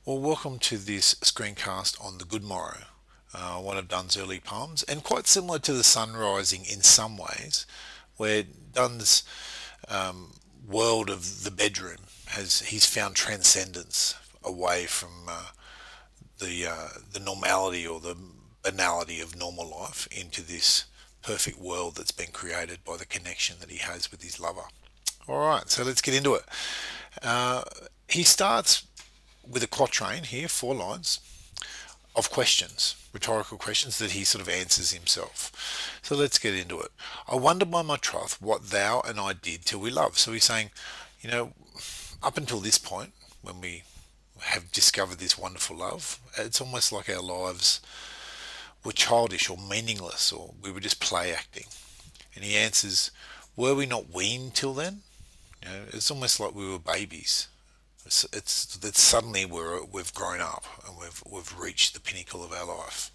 Well, welcome to this screencast on the Good Morrow, one of Dunn's early poems, and quite similar to the sun rising in some ways, where Dunn's world of the bedroom he's found transcendence away from the normality or the banality of normal life into this perfect world that's been created by the connection that he has with his lover. All right, so let's get into it. Uh, he starts with a quatrain here, 4 lines of questions, rhetorical questions that he sort of answers himself. So let's get into it. I wonder by my troth what thou and I did till we loved. So he's saying, you know, up until this point, when we have discovered this wonderful love, it's almost like our lives were childish or meaningless, or we were just play acting. And he answers, were we not weaned till then? You know, it's almost like we were babies. It's that suddenly we've grown up and we've reached the pinnacle of our life.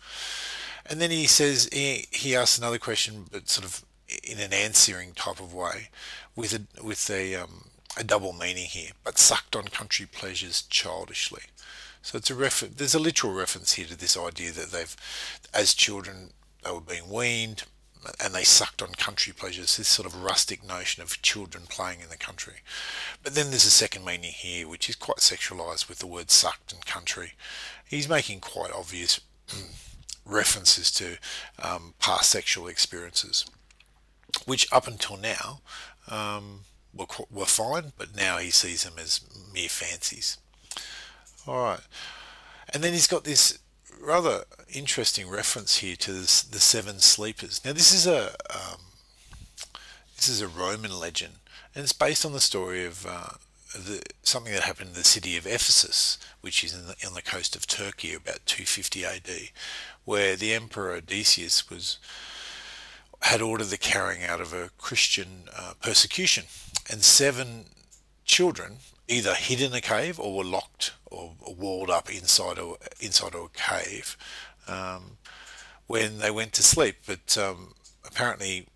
And then he says he asks another question, but sort of in an answering type of way, with a double meaning here. But sucked on country pleasures childishly. So it's a there's a literal reference here to this idea that as children, they were being weaned and they sucked on country pleasures, this sort of rustic notion of children playing in the country. But then there's a second meaning here, which is quite sexualised with the word sucked and country. He's making quite obvious references to past sexual experiences, which up until now were fine, but now he sees them as mere fancies. All right. And then he's got this rather interesting reference here to the seven sleepers. Now this is a Roman legend, and it's based on the story of something that happened in the city of Ephesus, which is on the coast of Turkey, about 250 AD, where the emperor Odysseus had ordered the carrying out of a Christian persecution, and seven children either hid in a cave or were locked or walled up inside a cave when they went to sleep. But apparently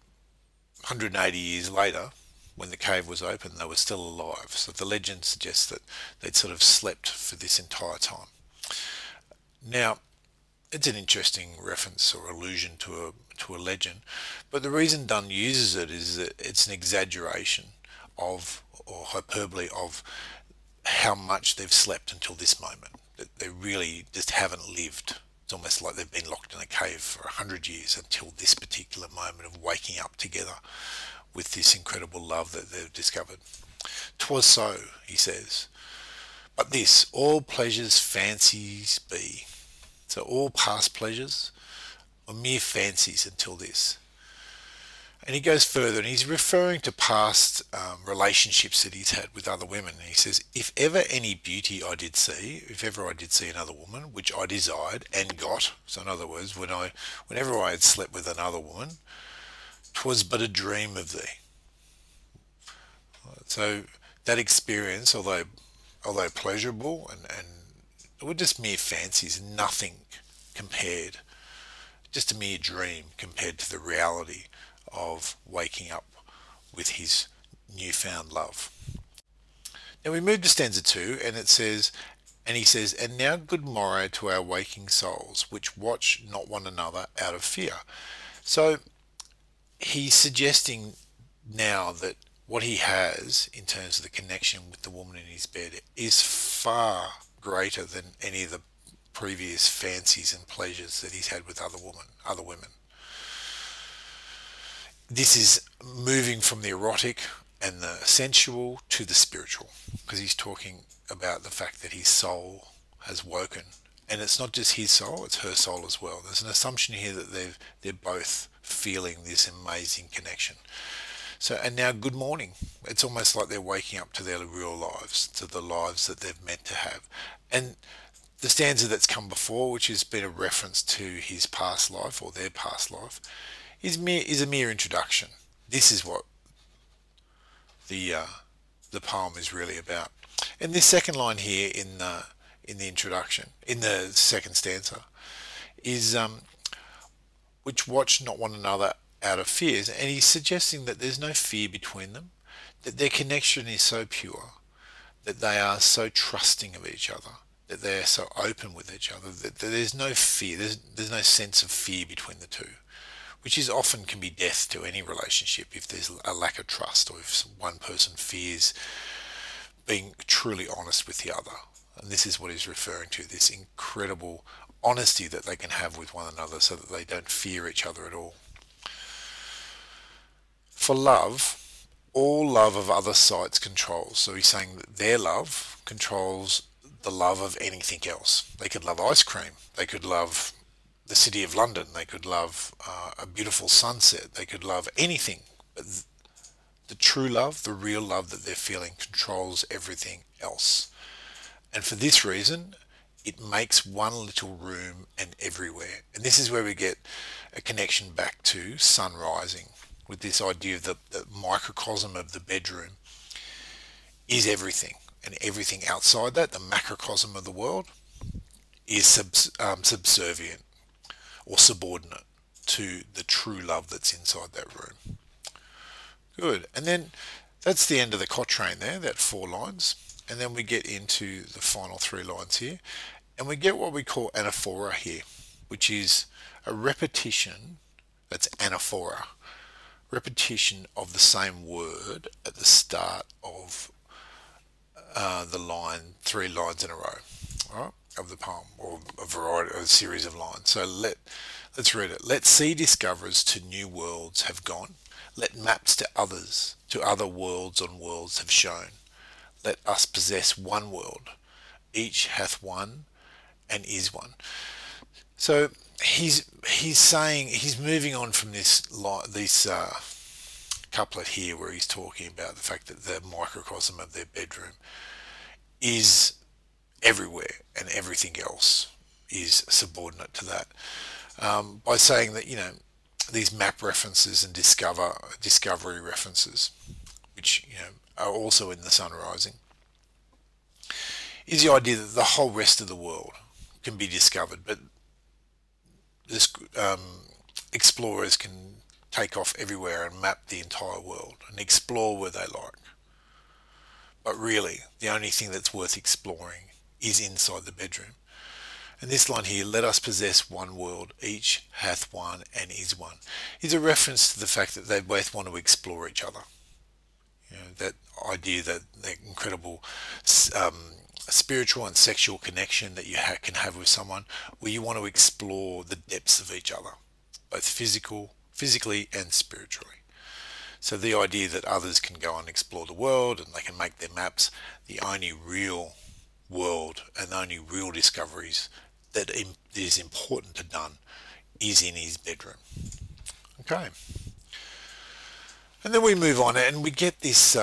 180 years later, when the cave was open, they were still alive. So the legend suggests that they'd sort of slept for this entire time. Now, it's an interesting reference or allusion to a legend, but the reason Donne uses it is that it's an exaggeration of, or hyperbole of, how much they've slept until this moment. That they really just haven't lived. It's almost like they've been locked in a cave for 100 years until this particular moment of waking up together with this incredible love that they've discovered. 'Twas so, he says, but this, all pleasures fancies be. So all past pleasures were mere fancies until this. And he goes further, and he's referring to past relationships that he's had with other women. And he says, if ever any beauty I did see, if ever I did see another woman, which I desired and got, so in other words, whenever I had slept with another woman, 'twas but a dream of thee. So that experience, although pleasurable, and were just mere fancies, nothing compared, just a mere dream compared to the reality of waking up with his newfound love. Now we move to stanza 2, and it says, and he says, and now good morrow to our waking souls, which watch not one another out of fear. So he's suggesting now that what he has in terms of the connection with the woman in his bed is far greater than any of the previous fancies and pleasures that he's had with other women. This is moving from the erotic and the sensual to the spiritual, because he's talking about the fact that his soul has woken, and it's not just his soul, it's her soul as well. There's an assumption here that they're both feeling this amazing connection. So, and now good morning. It's almost like they're waking up to their real lives, to the lives that they've meant to have. And the stanza that's come before, which has been a reference to his past life or their past life, is a mere introduction. This is what the poem is really about. And this second line here in the introduction, in the second stanza, is which watch not one another out of fears, and he's suggesting that there's no fear between them, that their connection is so pure, that they are so trusting of each other, that they're so open with each other that there's no fear, there's no sense of fear between the two, which is often can be death to any relationship if there's a lack of trust, or if one person fears being truly honest with the other. And this is what he's referring to, this incredible honesty that they can have with one another so that they don't fear each other at all. For love, all love of other sides controls. So he's saying that their love controls the love of anything else. They could love ice cream. They could love the city of London. They could love a beautiful sunset. They could love anything. But the true love, the real love that they're feeling, controls everything else. And for this reason, it makes one little room and everywhere. And this is where we get a connection back to sun rising, with this idea of the microcosm of the bedroom is everything. And everything outside that, the macrocosm of the world, is subservient or subordinate to the true love that's inside that room. Good. And then that's the end of the quatrain there, that 4 lines. And then we get into the final 3 lines here. And we get what we call anaphora here, which is a repetition, that's anaphora, repetition of the same word at the start of the line, 3 lines in a row, all right, of the poem, or a series of lines. So let's read it. Let sea discoverers to new worlds have gone. Let maps to others, to other worlds on worlds have shown. Let us possess one world. Each hath one and is one. So he's saying, he's moving on from this couplet here where he's talking about the fact that the microcosm of their bedroom is everywhere and everything else is subordinate to that, by saying that, these map references and discovery references, which are also in the sun rising, is the idea that the whole rest of the world can be discovered, but this, explorers can take off everywhere and map the entire world and explore where they like. But really, the only thing that's worth exploring is inside the bedroom. And this line here, let us possess one world, each hath one and is one, is a reference to the fact that they both want to explore each other. That idea that the incredible spiritual and sexual connection that you can have with someone, where you want to explore the depths of each other, both physically and spiritually. So the idea that others can go and explore the world and they can make their maps, the only real world and the only real discoveries that is important to done is in his bedroom. Okay. And then we move on and we get this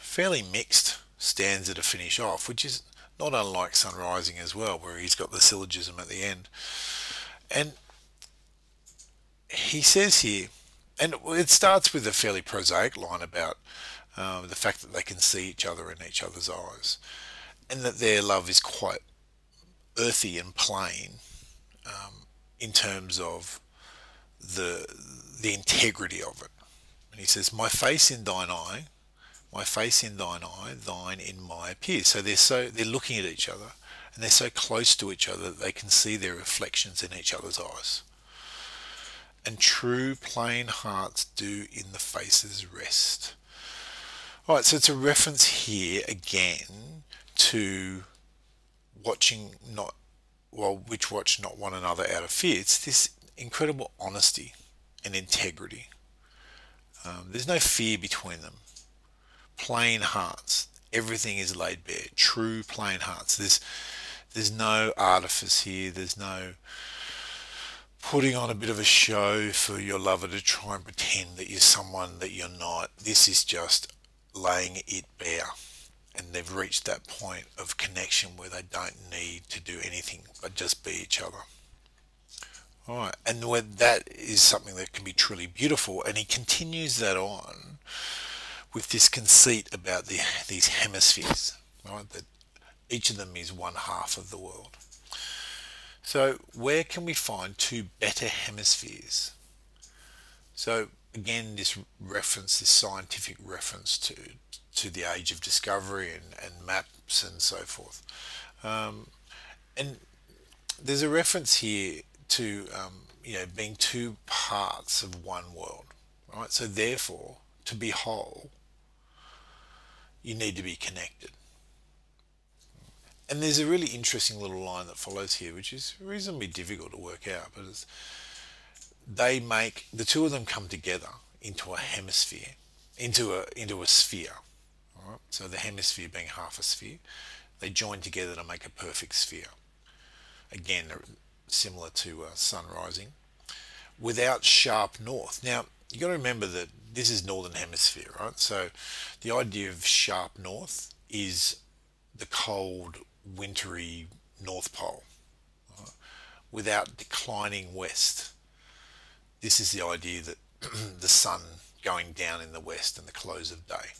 fairly mixed stanza to finish off, which is not unlike Sun Rising as well, where he's got the syllogism at the end. And he says here, and it starts with a fairly prosaic line about the fact that they can see each other in each other's eyes, and that their love is quite earthy and plain, in terms of the integrity of it. And he says, my face in thine eye, my face in thine eye, thine in my appears. So they're looking at each other, and they're so close to each other that they can see their reflections in each other's eyes. And true plain hearts do in the faces rest. All right, so it's a reference here again to watching which watch not one another out of fear. It's this incredible honesty and integrity. There's no fear between them. Plain hearts. Everything is laid bare. True plain hearts. There's no artifice here. There's no putting on a bit of a show for your lover to try and pretend that you're someone that you're not. This is just laying it bare. And they've reached that point of connection where they don't need to do anything but just be each other. All right, and when that is something that can be truly beautiful, and he continues that on with this conceit about these hemispheres, right? That each of them is one half of the world. So where can we find 2 better hemispheres? So again, this scientific reference to the age of discovery and maps and so forth. And there's a reference here to being two parts of one world, right? So therefore, to be whole, you need to be connected. And there's a really interesting little line that follows here, which is reasonably difficult to work out, but they make the two of them come together into a hemisphere, into a sphere. All right? So the hemisphere being half a sphere, they join together to make a perfect sphere. Again, similar to sun rising, without sharp north. Now you got to remember that this is northern hemisphere, right? So the idea of sharp north is the cold, wintry North Pole, without declining west. This is the idea that the sun going down in the west and the close of day.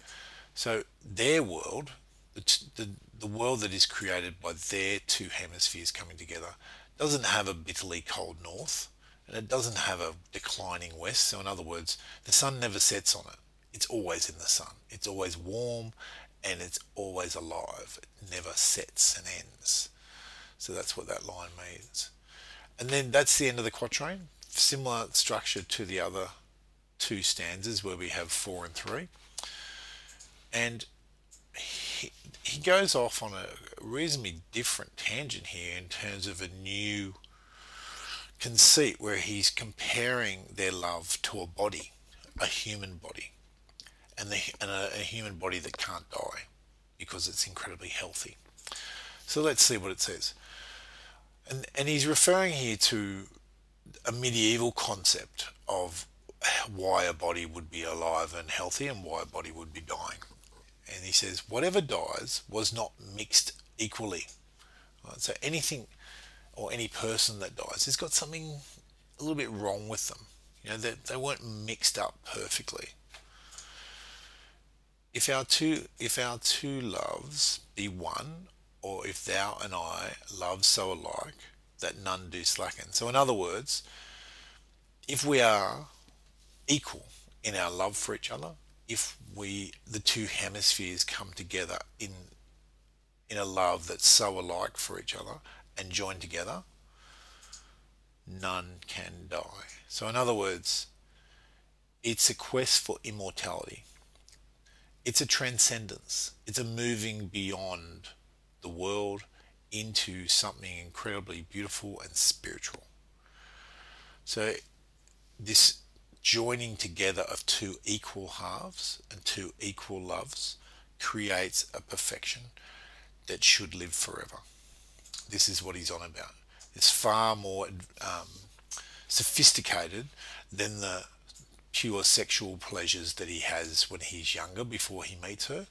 So their world, the world that is created by their two hemispheres coming together, doesn't have a bitterly cold north, and it doesn't have a declining west. So in other words, the sun never sets on it. It's always in the sun. It's always warm, and it's always alive. It never sets and ends. So that's what that line means. And then that's the end of the quatrain. Similar structure to the other two stanzas where we have 4 and 3. And he goes off on a reasonably different tangent here in terms of a new conceit where he's comparing their love to a body, a human body, and a human body that can't die because it's incredibly healthy. So let's see what it says. And he's referring here to a medieval concept of why a body would be alive and healthy and why a body would be dying. And he says, whatever dies was not mixed equally. Right? So anything or any person that dies has got something a little bit wrong with them. They weren't mixed up perfectly. If our two loves be one, or if thou and I love so alike that none do slacken. So in other words, if we are equal in our love for each other, if the two hemispheres come together in a love that's so alike for each other and join together, none can die. So in other words, it's a quest for immortality. It's a transcendence. It's a moving beyond the world into something incredibly beautiful and spiritual. So this joining together of two equal halves and two equal loves creates a perfection that should live forever. This is what he's on about. It's far more sophisticated than the pure sexual pleasures that he has when he's younger before he meets her.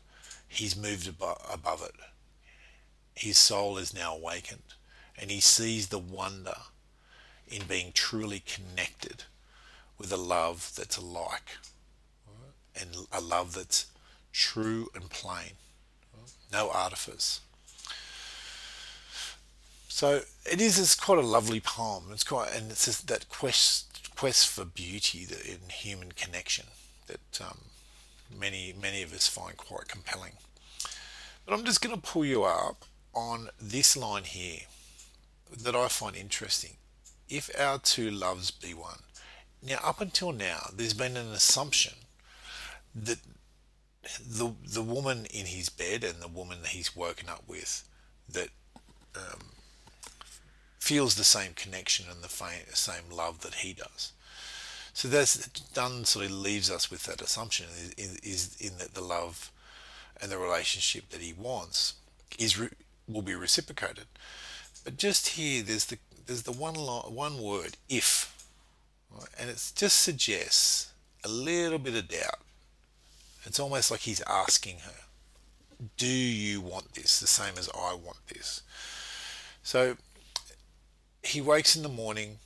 He's moved above it. His soul is now awakened, and he sees the wonder in being truly connected with a love that's alike, and a love that's true and plain, no artifice. So it's quite a lovely poem. It's just that quest for beauty in human connection that many of us find quite compelling. But I'm just going to pull you up on this line here that I find interesting. If our two loves be one. Now, up until now, there's been an assumption that the woman in his bed and the woman that he's woken up with that feels the same connection and the same love that he does. So that's done sort of leaves us with that assumption is in that the love and the relationship that he wants will be reciprocated. But just here, there's the one word, if, right? And it just suggests a little bit of doubt. It's almost like he's asking her, do you want this the same as I want this? So he wakes in the morning,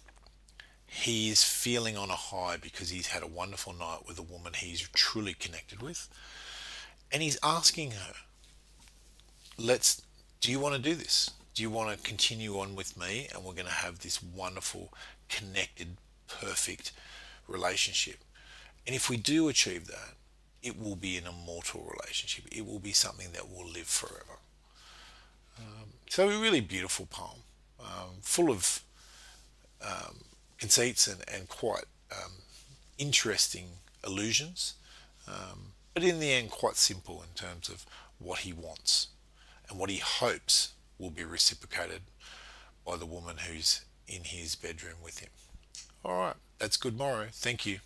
he's feeling on a high because he's had a wonderful night with a woman he's truly connected with, and he's asking her, do you want to do this? Do you want to continue on with me, and we're going to have this wonderful, connected, perfect relationship? And if we do achieve that, it will be an immortal relationship. It will be something that will live forever. So a really beautiful poem, full of conceits and quite interesting illusions, but in the end quite simple in terms of what he wants and what he hopes will be reciprocated by the woman who's in his bedroom with him. All right, that's Good Morrow. Thank you.